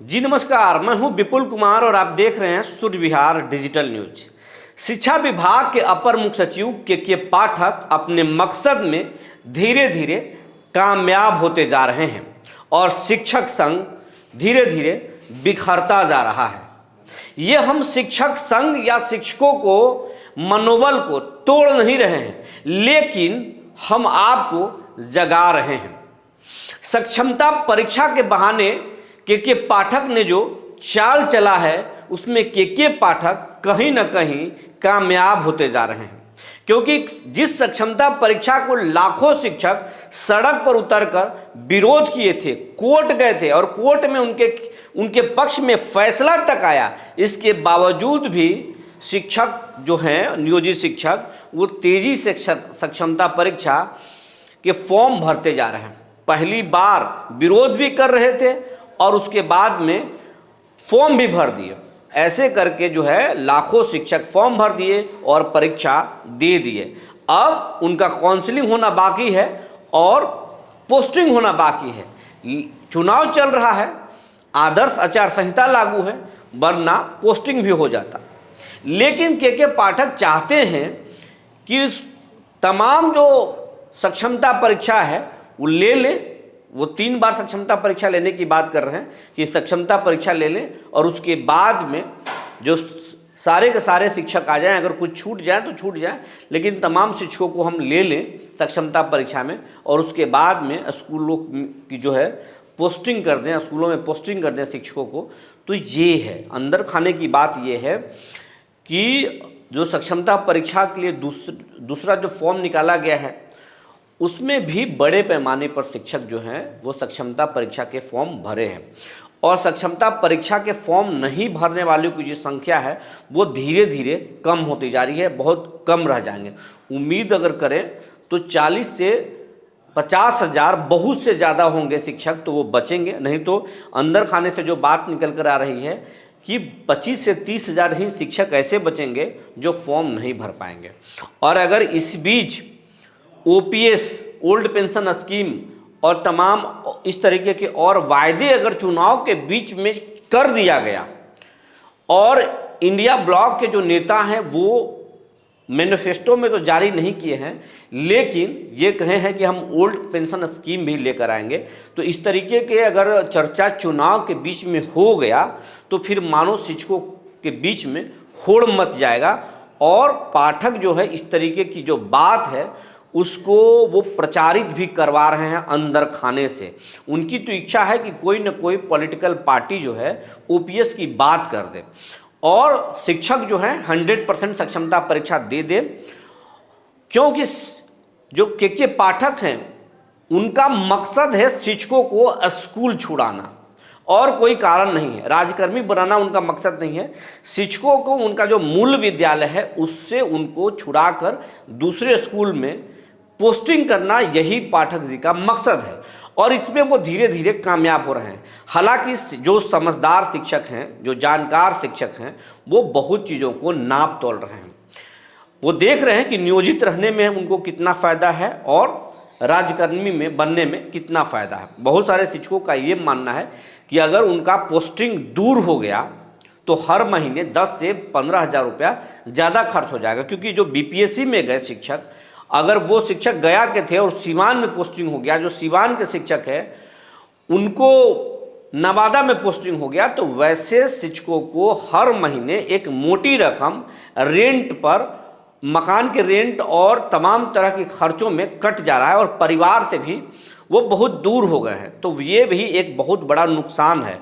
जी नमस्कार, मैं हूं विपुल कुमार और आप देख रहे हैं सूर्य विहार डिजिटल न्यूज। शिक्षा विभाग के अपर मुख्य सचिव के पाठक अपने मकसद में धीरे धीरे कामयाब होते जा रहे हैं और शिक्षक संघ धीरे धीरे बिखरता जा रहा है। ये हम शिक्षक संघ या शिक्षकों को मनोबल को तोड़ नहीं रहे हैं, लेकिन हम आपको जगा रहे हैं। सक्षमता परीक्षा के बहाने के पाठक ने जो चाल चला है उसमें के पाठक कहीं ना कहीं कामयाब होते जा रहे हैं, क्योंकि जिस सक्षमता परीक्षा को लाखों शिक्षक सड़क पर उतरकर विरोध किए थे, कोर्ट गए थे और कोर्ट में उनके पक्ष में फैसला तक आया, इसके बावजूद भी शिक्षक जो हैं, नियोजित शिक्षक, वो तेजी से सक्षमता परीक्षा के फॉर्म भरते जा रहे हैं। पहली बार विरोध भी कर रहे थे और उसके बाद में फॉर्म भी भर दिए। ऐसे करके जो है लाखों शिक्षक फॉर्म भर दिए और परीक्षा दे दिए। अब उनका काउंसलिंग होना बाकी है और पोस्टिंग होना बाकी है। चुनाव चल रहा है, आदर्श आचार संहिता लागू है, वरना पोस्टिंग भी हो जाता। लेकिन के पाठक चाहते हैं कि तमाम जो सक्षमता परीक्षा है वो ले लें। वो 3 बार सक्षमता परीक्षा लेने की बात कर रहे हैं कि सक्षमता परीक्षा ले लें और उसके बाद में जो सारे के सारे शिक्षक आ जाएं, अगर कुछ छूट जाए तो छूट जाए, लेकिन तमाम शिक्षकों को हम ले लें सक्षमता परीक्षा में और उसके बाद में स्कूलों की जो है पोस्टिंग कर दें, स्कूलों में पोस्टिंग कर दें शिक्षकों को। तो ये है अंदर खाने की बात। ये है कि जो सक्षमता परीक्षा के लिए दूसरा जो फॉर्म निकाला गया है उसमें भी बड़े पैमाने पर शिक्षक जो हैं वो सक्षमता परीक्षा के फॉर्म भरे हैं और सक्षमता परीक्षा के फॉर्म नहीं भरने वालों की जो संख्या है वो धीरे धीरे कम होती जा रही है, बहुत कम रह जाएंगे। उम्मीद अगर करें तो 40 से 50 हज़ार बहुत से ज़्यादा होंगे शिक्षक, तो वो बचेंगे। नहीं तो अंदर खाने से जो बात निकल कर आ रही है कि 25 से 30 हज़ार ही शिक्षक ऐसे बचेंगे जो फॉर्म नहीं भर पाएंगे। और अगर इस बीच ओपीएस, ओल्ड पेंशन स्कीम और तमाम इस तरीके के और वायदे अगर चुनाव के बीच में कर दिया गया और इंडिया ब्लॉक के जो नेता हैं वो मैनिफेस्टो में तो जारी नहीं किए हैं, लेकिन ये कहे हैं कि हम ओल्ड पेंशन स्कीम भी लेकर आएंगे, तो इस तरीके के अगर चर्चा चुनाव के बीच में हो गया तो फिर मानो शिक्षकों के बीच में होड़ मच जाएगा और पाठक जो है इस तरीके की जो बात है उसको वो प्रचारित भी करवा रहे हैं अंदर खाने से। उनकी तो इच्छा है कि कोई न कोई पॉलिटिकल पार्टी जो है ओपीएस की बात कर दे और शिक्षक जो है 100% सक्षमता परीक्षा दे दे, क्योंकि जो के पाठक हैं उनका मकसद है शिक्षकों को स्कूल छुड़ाना और कोई कारण नहीं है। राजकर्मी बनाना उनका मकसद नहीं है। शिक्षकों को उनका जो मूल विद्यालय है उससे उनको छुड़ाकर दूसरे स्कूल में पोस्टिंग करना, यही पाठक जी का मकसद है और इसमें वो धीरे धीरे कामयाब हो रहे हैं। हालांकि जो समझदार शिक्षक हैं, जो जानकार शिक्षक हैं, वो बहुत चीज़ों को नाप तोल रहे हैं। वो देख रहे हैं कि नियोजित रहने में उनको कितना फ़ायदा है और राजकर्मी में बनने में कितना फ़ायदा है। बहुत सारे शिक्षकों का ये मानना है कि अगर उनका पोस्टिंग दूर हो गया तो हर महीने 10 से 15 हज़ार रुपया ज़्यादा खर्च हो जाएगा, क्योंकि जो बीपीएससी में गए शिक्षक, अगर वो शिक्षक गया के थे और सीवान में पोस्टिंग हो गया, जो सीवान के शिक्षक है उनको नवादा में पोस्टिंग हो गया, तो वैसे शिक्षकों को हर महीने एक मोटी रकम रेंट पर, मकान के रेंट और तमाम तरह के खर्चों में कट जा रहा है और परिवार से भी वो बहुत दूर हो गए हैं। तो ये भी एक बहुत बड़ा नुकसान है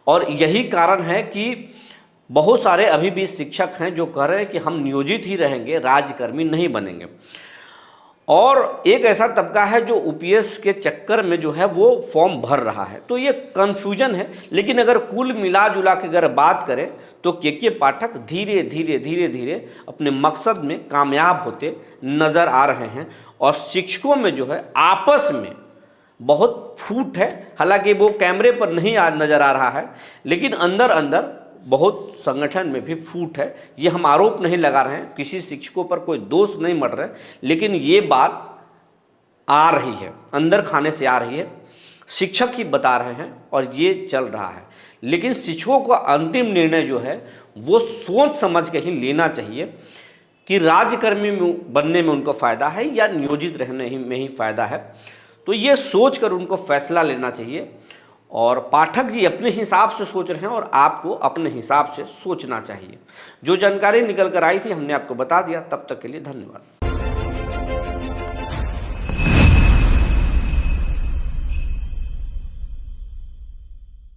और यही कारण है कि बहुत सारे अभी भी शिक्षक हैं जो कह रहे हैं कि हम नियोजित ही रहेंगे, राजकर्मी नहीं बनेंगे। और एक ऐसा तबका है जो ओपीएस के चक्कर में जो है वो फॉर्म भर रहा है, तो ये कन्फ्यूजन है। लेकिन अगर कुल मिला जुला के अगर बात करें तो के पाठक धीरे धीरे धीरे धीरे अपने मकसद में कामयाब होते नज़र आ रहे हैं और शिक्षकों में जो है आपस में बहुत फूट है। हालांकि वो कैमरे पर नहीं नज़र आ रहा है, लेकिन अंदर अंदर बहुत संगठन में भी फूट है। ये हम आरोप नहीं लगा रहे हैं, किसी शिक्षकों पर कोई दोष नहीं मर रहे, लेकिन ये बात आ रही है, अंदर खाने से आ रही है। शिक्षक ही बता रहे हैं और ये चल रहा है। लेकिन शिक्षकों का अंतिम निर्णय जो है वो सोच समझ के ही लेना चाहिए कि राज्यकर्मी बनने में उनको फ़ायदा है या नियोजित रहने ही में ही फ़ायदा है। तो ये सोच कर उनको फैसला लेना चाहिए। और पाठक जी अपने हिसाब से सोच रहे हैं और आपको अपने हिसाब से सोचना चाहिए। जो जानकारी निकल कर आई थी हमने आपको बता दिया। तब तक के लिए धन्यवाद।